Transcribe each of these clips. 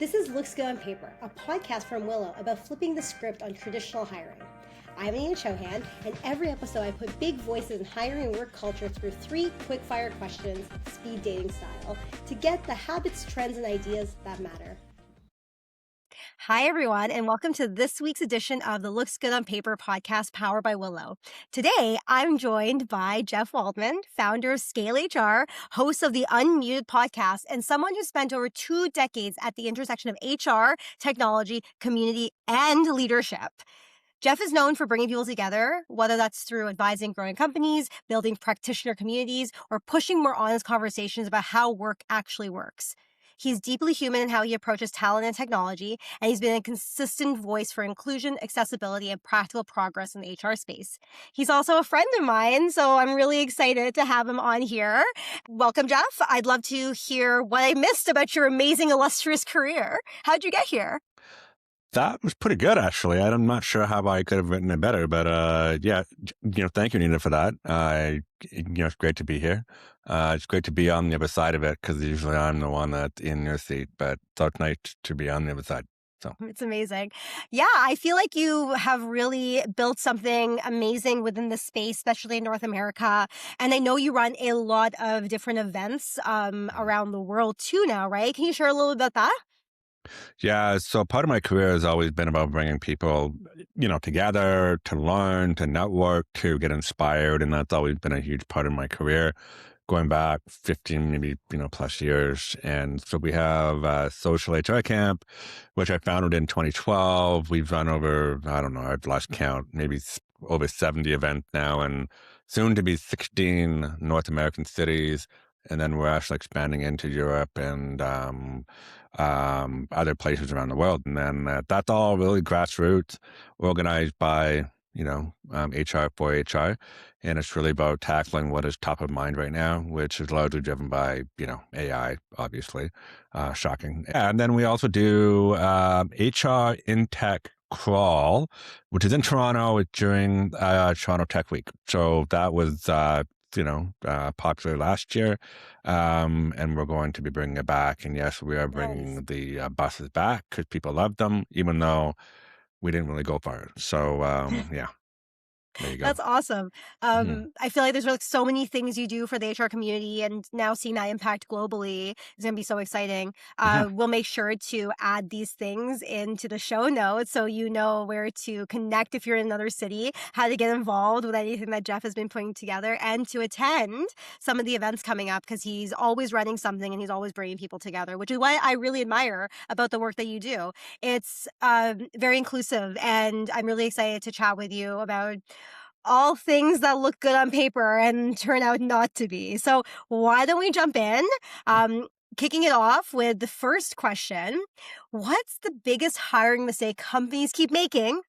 This is Looks Good on Paper, a podcast from Willow about flipping the script on traditional hiring. I'm Anita Chohan, and every episode I put big voices in hiring and work culture through 3 quick-fire questions, speed dating style, to get the habits, trends, and ideas that matter. Hi, everyone, and welcome to this week's edition of the Looks Good on Paper podcast powered by Willow. Today, I'm joined by Jeff Waldman, founder of ScaleHR, host of the Unmuted podcast, and someone who spent over 2 decades at the intersection of HR, technology, community, and leadership. Jeff is known for bringing people together, whether that's through advising growing companies, building practitioner communities, or pushing more honest conversations about how work actually works. He's deeply human in how he approaches talent and technology, and he's been a consistent voice for inclusion, accessibility, and practical progress in the HR space. He's also a friend of mine, so I'm really excited to have him on here. Welcome, Jeff. I'd love to hear what I missed about your amazing, illustrious career. How'd you get here? That was pretty good, actually. I'm not sure how I could have written it better, but thank you, Nina, for that. It's great to be here. It's great to be on the other side of it because usually I'm the one that's in your seat, but it's nice to be on the other side. So it's amazing. Yeah, I feel like you have really built something amazing within the space, especially in North America. And I know you run a lot of different events around the world too now, right? Can you share a little bit about that? yeah, so part of my career has always been about bringing people, together to learn, to network, to get inspired, and that's always been a huge part of my career, going back 15, maybe plus years. And so we have Social HR Camp, which I founded in 2012. We've run over, I don't know, I've lost count, maybe over 70 events now, and soon to be 16 North American cities. And then we're actually expanding into Europe and other places around the world. And then that's all really grassroots, organized by, HR for HR. And it's really about tackling what is top of mind right now, which is largely driven by, AI, obviously. Shocking. And then we also do HR in Tech Crawl, which is in Toronto during Toronto Tech Week. So that was popular last year, and we're going to be bringing it back. And yes, we are bringing the buses back because people love them, even though we didn't really go far. So yeah. There you go. That's awesome. I feel like there's like so many things you do for the HR community, and now seeing that impact globally is going to be so exciting. We'll make sure to add these things into the show notes so you know where to connect if you're in another city, how to get involved with anything that Jeff has been putting together, and to attend some of the events coming up because he's always running something and he's always bringing people together, which is why I really admire about the work that you do. It's very inclusive, and I'm really excited to chat with you about all things that look good on paper and turn out not to be. So why don't we jump in? Kicking it off with the first question. What's the biggest hiring mistake companies keep making,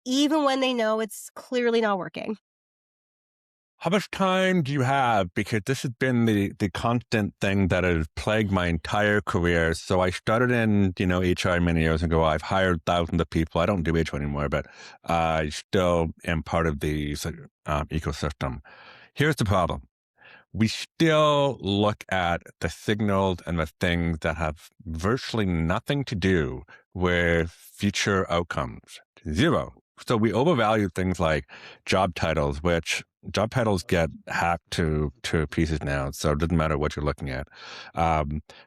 even when they know it's clearly not working? How much time do you have? Because this has been the constant thing that has plagued my entire career. So I started in, HR many years ago. I've hired thousands of people. I don't do HR anymore, but I still am part of the ecosystem. Here's the problem. We still look at the signals and the things that have virtually nothing to do with future outcomes. Zero. So we overvalue things like job titles, which job titles get hacked to pieces now. So it doesn't matter what you're looking at.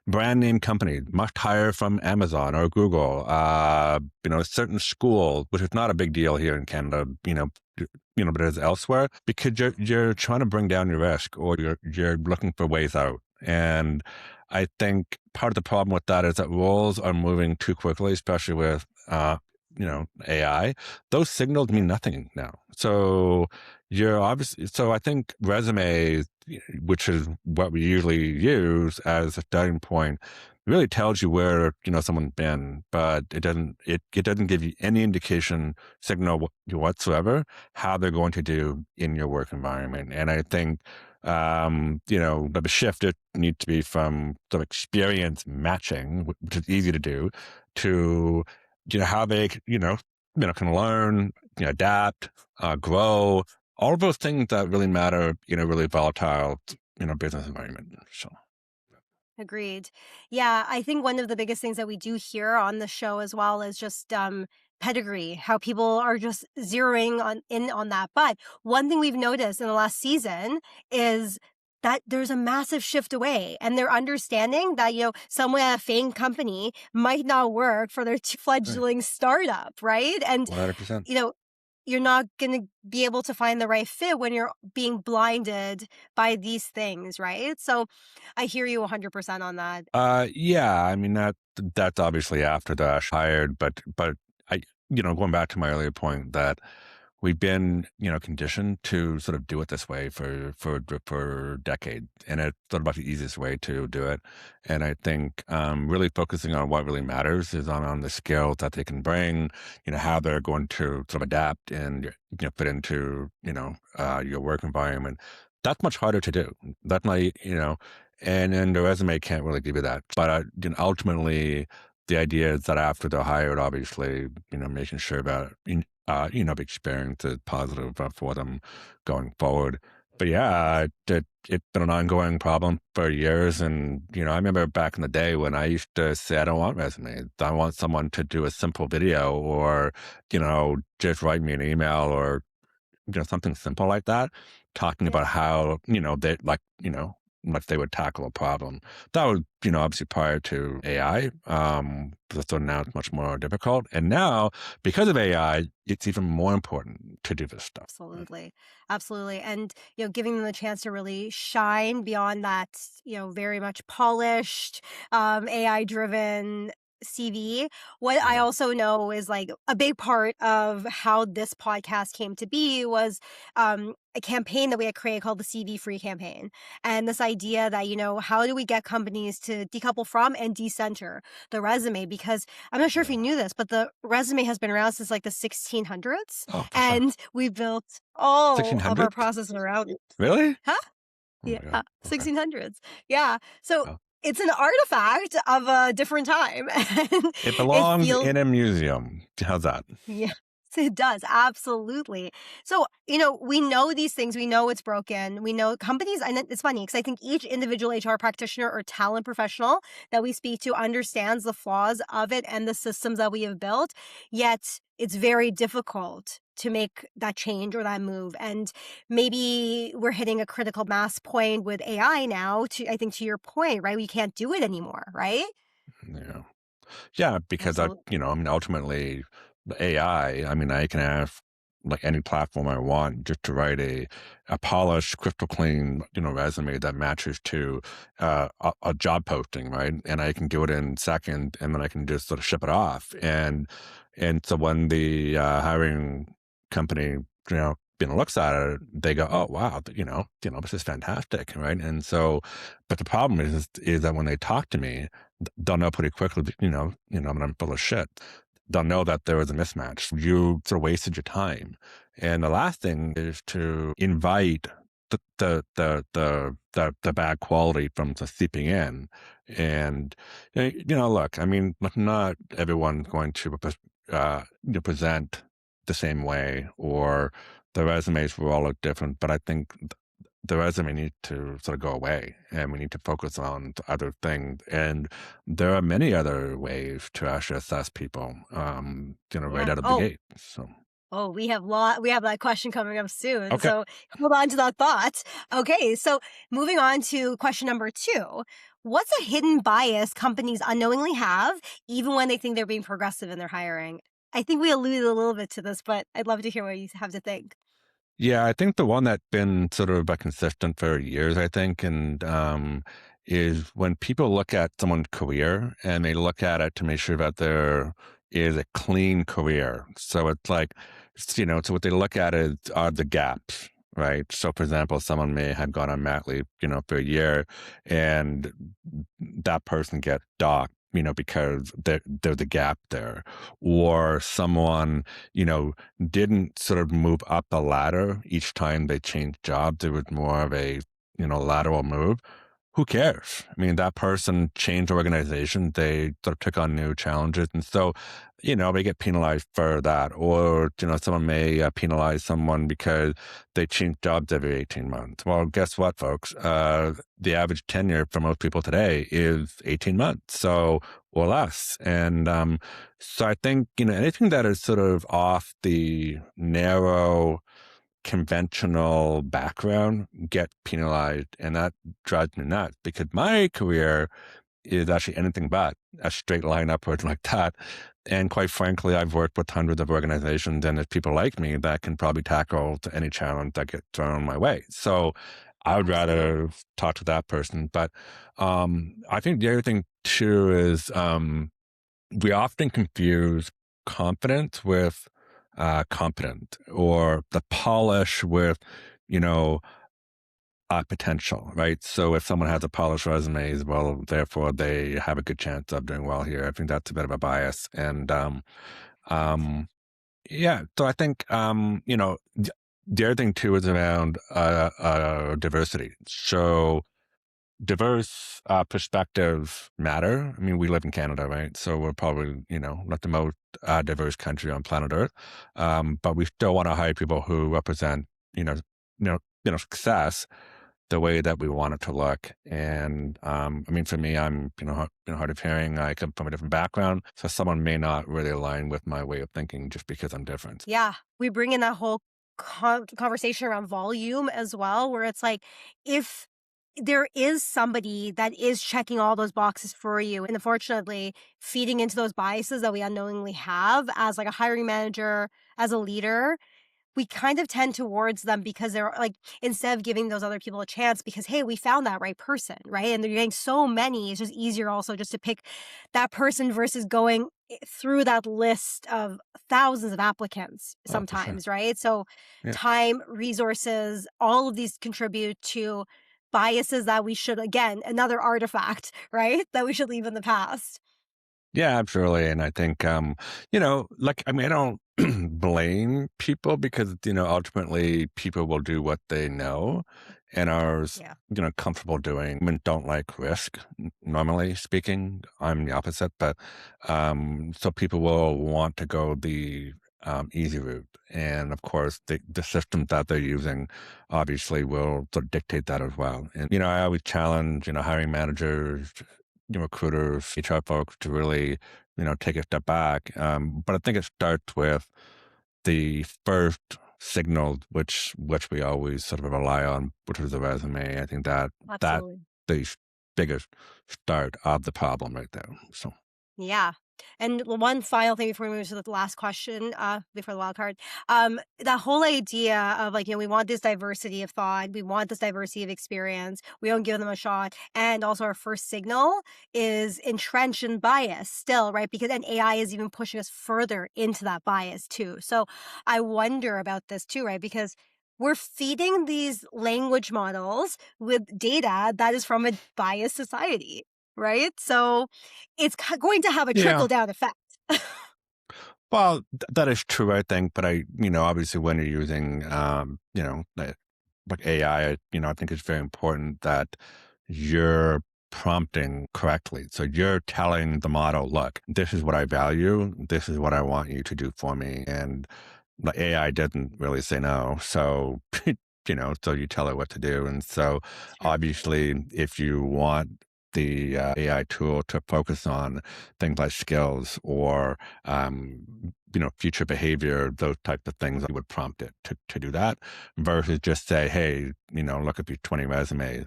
Brand name company must hire from Amazon or Google. A certain school, which is not a big deal here in Canada, but it is elsewhere because you're trying to bring down your risk or you're looking for ways out. And I think part of the problem with that is that roles are moving too quickly, especially with AI. Those signals mean nothing now. So I think resumes, which is what we usually use as a starting point, really tells you where, someone's been, but it doesn't give you any indication, signal whatsoever, how they're going to do in your work environment. And I think, the shift needs to be from the experience matching, which is easy to do, to how they, can learn, adapt, grow, all of those things that really matter in a really volatile, business environment. So. Agreed. Yeah, I think one of the biggest things that we do here on the show as well is just pedigree, how people are just zeroing on that. But one thing we've noticed in the last season is that there's a massive shift away, and they're understanding that someone at a FANG company might not work for their Right. fledgling startup, right? And 100%. you know you're not going to be able to find the right fit when you're being blinded by these things, right? So I hear you 100% on that. Yeah, I mean that's obviously after Dash hired, but I, going back to my earlier point that we've been, conditioned to sort of do it this way for decades, and it's sort of about the easiest way to do it. And I think really focusing on what really matters is on the skills that they can bring, how they're going to sort of adapt and fit into your work environment. That's much harder to do. That's not and the resume can't really give you that. But ultimately, the idea is that after they're hired, obviously, making sure that the experience is positive for them going forward. But yeah, it's been an ongoing problem for years. And, I remember back in the day when I used to say, I don't want resumes. I want someone to do a simple video or, just write me an email or something simple like that, talking Yeah. about how, they like, much they would tackle a problem. That was, obviously prior to AI. So now it's much more difficult. And now, because of AI, it's even more important to do this stuff. Right. Absolutely. Absolutely. And, giving them the chance to really shine beyond that, very much polished, AI driven CV. What I Yeah. also know is like a big part of how this podcast came to be was a campaign that we had created called the CV free campaign. And this idea that, how do we get companies to decouple from and decenter the resume? Because I'm not sure if you Yeah. knew this, but the resume has been around since like the 1600s. Oh, for sure. And we built all of our 1600s? process around it. Really? Huh? Oh my Yeah, God. Okay. 1600s. Yeah. So Well, it's an artifact of a different time. And it it belongs feels, in a museum. How's that? yeah, it does. Absolutely. So, we know these things. We know it's broken. We know companies, and it's funny because I think each individual HR practitioner or talent professional that we speak to understands the flaws of it and the systems that we have built. Yet it's very difficult to make that change or that move. And maybe we're hitting a critical mass point with AI now, I think to your point, right? We can't do it anymore, right? Yeah. Yeah, because Absolutely. I mean, ultimately, the AI, I mean, I can have like any platform I want just to write a polished, crystal clean, resume that matches to a job posting, right? And I can do it in second, and then I can just sort of ship it off. And so when the hiring company, looks at it, they go, "Oh wow, this is fantastic," right? And so, but the problem is that when they talk to me, they'll know pretty quickly, that I'm full of shit. They'll know that there was a mismatch. You sort of wasted your time. And the last thing is to invite the bad quality from the seeping in. And look, I mean, not everyone's going to present the same way, or the resumes will all look different. But I think the resume needs to sort of go away, and we need to focus on other things. And there are many other ways to actually assess people, right Yeah. out of the Oh, gate. So, we have that question coming up soon. okay. So hold on to that thought. Okay, so moving on to question number 2. What's a hidden bias companies unknowingly have, even when they think they're being progressive in their hiring? I think we alluded a little bit to this, but I'd love to hear what you have to think. Yeah, I think the one that's been sort of consistent for years, I think, and is when people look at someone's career and they look at it to make sure that there is a clean career. So it's like, so what they look at is are the gaps, right? So, for example, someone may have gone on mat leave, for a year, and that person gets docked, because there's a gap there, or someone, didn't sort of move up the ladder each time they changed jobs. It was more of a, lateral move. who cares? I mean, that person changed the organization. They sort of took on new challenges. And so, they get penalized for that. Or, someone may penalize someone because they change jobs every 18 months. Well, guess what, folks? The average tenure for most people today is 18 months. So, or less. And so I think, anything that is sort of off the narrow, conventional background get penalized, and that drives me nuts because my career is actually anything but a straight line upwards like that. And quite frankly, I've worked with hundreds of organizations, and there's people like me that can probably tackle to any challenge that gets thrown my way. So I would rather talk to that person. But I think the other thing too is we often confuse confidence with competent, or the polish with, you know, potential, right? So if someone has a polished resume, well, therefore they have a good chance of doing well here. I think that's a bit of a bias. And um, yeah, so I think, the other thing too is around diversity. So diverse perspectives matter. I mean, we live in Canada, right? So we're probably, not the most diverse country on planet Earth. But we still want to hire people who represent, success the way that we want it to look. And I mean, for me, I'm, hard of hearing. I come from a different background. So someone may not really align with my way of thinking just because I'm different. Yeah, we bring in that whole conversation around volume as well, where it's like, if there is somebody that is checking all those boxes for you, and unfortunately feeding into those biases that we unknowingly have as like a hiring manager, as a leader, we kind of tend towards them because they're like, instead of giving those other people a chance because, hey, we found that right person, right? And they're getting so many, it's just easier also just to pick that person versus going through that list of thousands of applicants Oh, for sure. sometimes, right? So Yeah. time, resources, all of these contribute to biases that we should, again, another artifact, right? That we should leave in the past. Yeah, absolutely. And I think, I mean, I don't blame people because, ultimately people will do what they know and are, Yeah. comfortable doing and don't like risk. Normally speaking, I'm the opposite, but so people will want to go the easy route. And of course, the system that they're using obviously will sort of dictate that as well. And, I always challenge, hiring managers, recruiters, HR folks to really, take a step back. But I think it starts with the first signal, which we always sort of rely on, which is the resume. I think that Absolutely. the biggest start of the problem right there. So Yeah. And one final thing before we move to the last question, before the wild card, that whole idea of like, we want this diversity of thought, we want this diversity of experience, we don't give them a shot. And also our first signal is entrenched in bias still, right? Because then AI is even pushing us further into that bias too. So I wonder about this too, right? Because we're feeding these language models with data that is from a biased society, right? So it's going to have a yeah, trickle down effect. well, that is true, I think. But obviously, when you're using, like AI, I think it's very important that you're prompting correctly. So you're telling the model, look, this is what I value. This is what I want you to do for me. And the AI didn't really say no. So, so you tell it what to do. And so Sure. obviously, if you want the AI tool to focus on things like skills or, future behavior, those types of things, I would prompt it to do that versus just say, hey, look at these 20 resumes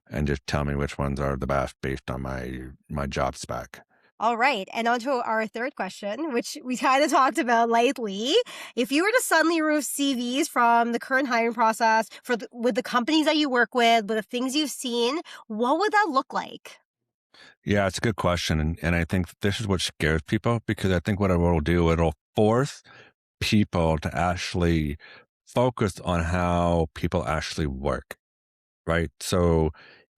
and just tell me which ones are the best based on my job spec. All right. And on to our third question, which we kind of talked about lightly. If you were to suddenly remove CVs from the current hiring process with the companies that you work with the things you've seen, what would that look like? Yeah, it's a good question. And I think this is what scares people because I think what it will do, it'll force people to actually focus on how people actually work, right? So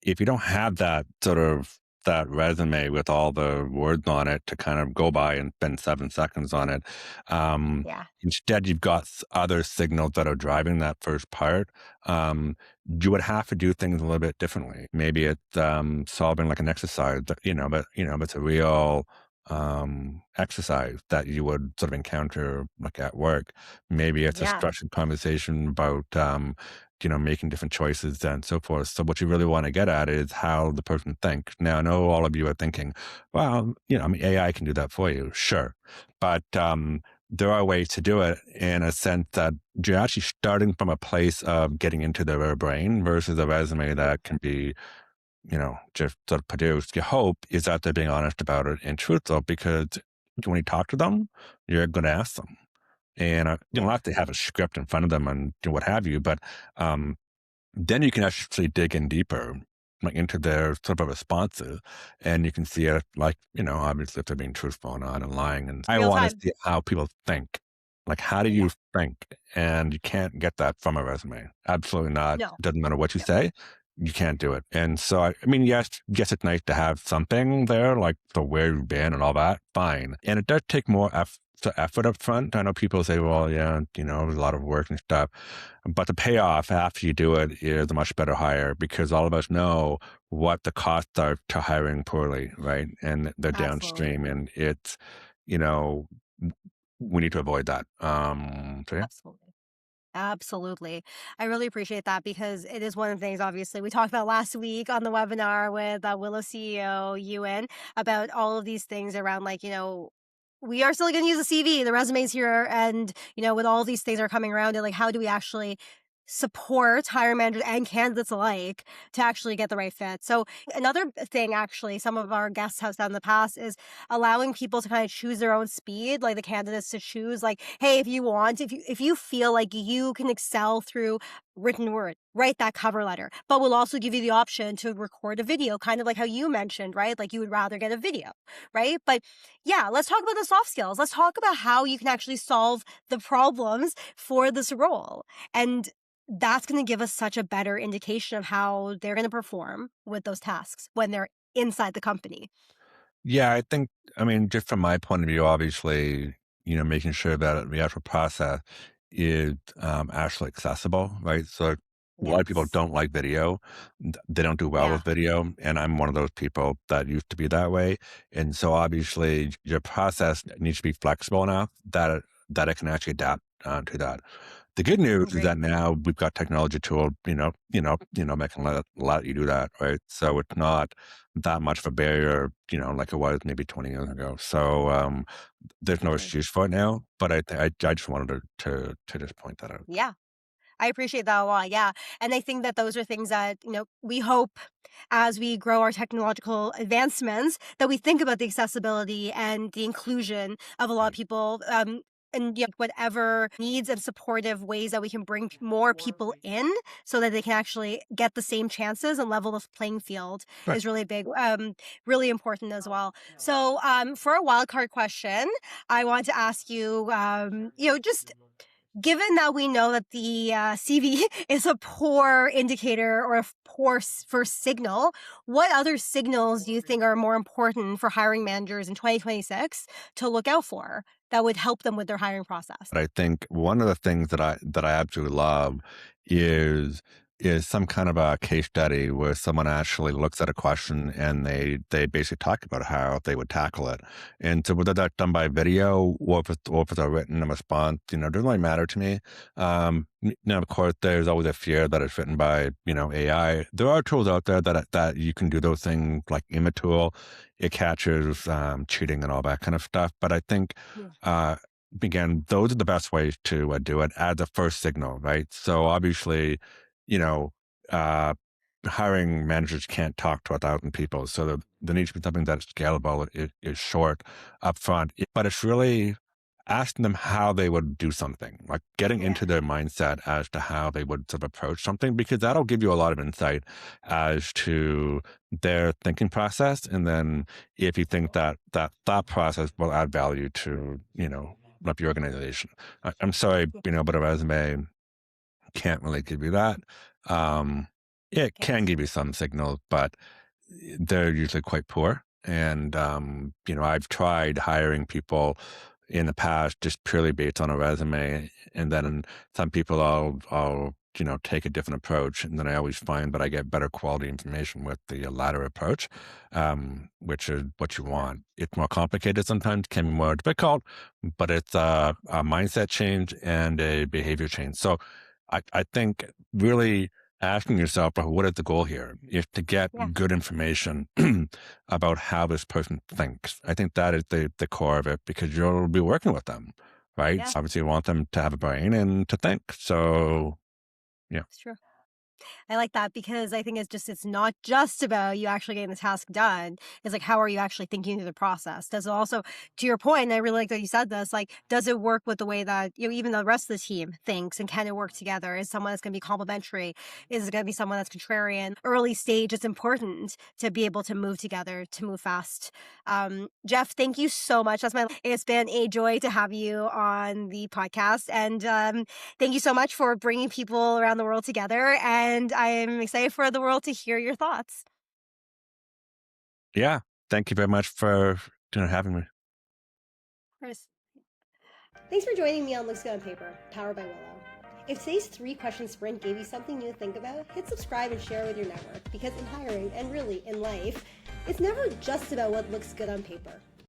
if you don't have that sort of that resume with all the words on it to kind of go by and spend 7 seconds on it. Yeah. Instead, you've got other signals that are driving that first part. Um, you would have to do things a little bit differently. Maybe it's solving like an exercise, but it's a real exercise that you would sort of encounter like at work. Maybe it's a Yeah. structured conversation about making different choices and so forth. So what you really want to get at is how the person thinks. Now, I know all of you are thinking, well, I mean, AI can do that for you. Sure. But there are ways to do it in a sense that you're actually starting from a place of getting into their brain versus a resume that can be, just sort of produced. Your hope is that they're being honest about it and truthful because when you talk to them, you're going to ask them. And you don't Yeah. have to have a script in front of them and what have you, but um, then you can actually dig in deeper, like into their sort of responses, and you can see it, like, obviously if they're being truthful or not and lying. And I Real want to time. see how people think. Like, how do Yeah. you think? And you can't get that from a resume. Absolutely not. No. Doesn't matter what you No. say. You can't do it. And so, I mean, yes, it's nice to have something there, like the where you've been and all that. Fine. And it does take more effort up front. I know people say, well, yeah, there's a lot of work and stuff. But the payoff after you do it is a much better hire because all of us know what the costs are to hiring poorly, right? And they're Absolutely. downstream, and it's, you know, we need to avoid that. So yeah. Absolutely. Absolutely. I really appreciate that because it is one of the things, obviously, we talked about last week on the webinar with Willow CEO Ewan about all of these things around, like, we are still going to use a CV, the resumes here. And, with all these things that are coming around it, like, how do we actually support hiring managers and candidates alike to actually get the right fit? So, another thing, actually, some of our guests have done in the past is allowing people to kind of choose their own speed, like the candidates to choose, like, hey, if you feel like you can excel through written word, write that cover letter, but we'll also give you the option to record a video, kind of like how you mentioned, right? Like, you would rather get a video, right? But yeah, let's talk about the soft skills. Let's talk about how you can actually solve the problems for this role. And that's going to give us such a better indication of how they're going to perform with those tasks when they're inside the company. Yeah, I mean, just from my point of view, obviously, making sure that the actual process is actually accessible, right? So a lot of people Yes. don't like video. They don't do well Yeah. with video. And I'm one of those people that used to be that way. And so obviously your process needs to be flexible enough that it can actually adapt to that. The good news is Agree. that now we've got technology tool, that can let you do that, right? So it's not that much of a barrier, like it was maybe 20 years ago. So there's no Agree. excuse for it now. But I just wanted to just point that out. Yeah. I appreciate that a lot. Yeah. And I think that those are things that, we hope as we grow our technological advancements that we think about the accessibility and the inclusion of a lot of people. And whatever needs and supportive ways that we can bring more people in so that they can actually get the same chances and level of playing field Right. is really big, really important as well. So, for a wild card question, I want to ask you, just given that we know that the CV is a poor indicator or a poor first signal, what other signals do you think are more important for hiring managers in 2026 to look out for that would help them with their hiring process? But I think one of the things that I absolutely love is is some kind of a case study where someone actually looks at a question and they basically talk about how they would tackle it. And so whether that's done by video or if it's a written response, it doesn't really matter to me. Now, of course, there's always a fear that it's written by AI. There are tools out there that you can do those things like Tool. It catches cheating and all that kind of stuff. But I think Yeah. uh, again, those are the best ways to do it as a first signal, right? So obviously, you know, uh, hiring managers can't talk to 1,000 people. So there needs to be something that's scalable, is short, upfront. But it's really asking them how they would do something, like getting Yeah. into their mindset as to how they would sort of approach something, because that'll give you a lot of insight as to their thinking process. And then if you think that thought process will add value to, of your organization. I'm sorry, Yeah. but a resume can't really give you that. Um, it Okay. can give you some signals, but they're usually quite poor. And, I've tried hiring people in the past just purely based on a resume. And then some people I'll take a different approach. And then I always find that I get better quality information with the latter approach, which is what you Yeah. want. It's more complicated sometimes, can be more difficult, but it's a mindset change and a behavior change. So I think really asking yourself, what is the goal here? Is to get Yeah. good information about how this person thinks. I think that is the core of it because you'll be working with them, right? Yeah. So obviously, you want them to have a brain and to think. So, yeah. It's true. I like that because I think it's not just about you actually getting the task done. It's like, how are you actually thinking through the process? Does it also, to your point, and I really like that you said this, like, does it work with the way that, even the rest of the team thinks, and can it work together? Is someone that's going to be complementary? Is it going to be someone that's contrarian? Early stage, it's important to be able to move together, to move fast. Jeff, thank you so much. It's been a joy to have you on the podcast. And thank you so much for bringing people around the world together. And I'm excited for the world to hear your thoughts. Yeah. Thank you very much for having me. Of course. Thanks for joining me on Looks Good on Paper, powered by Willow. If today's 3-question sprint gave you something new to think about, hit subscribe and share with your network, because in hiring, and really in life, it's never just about what looks good on paper.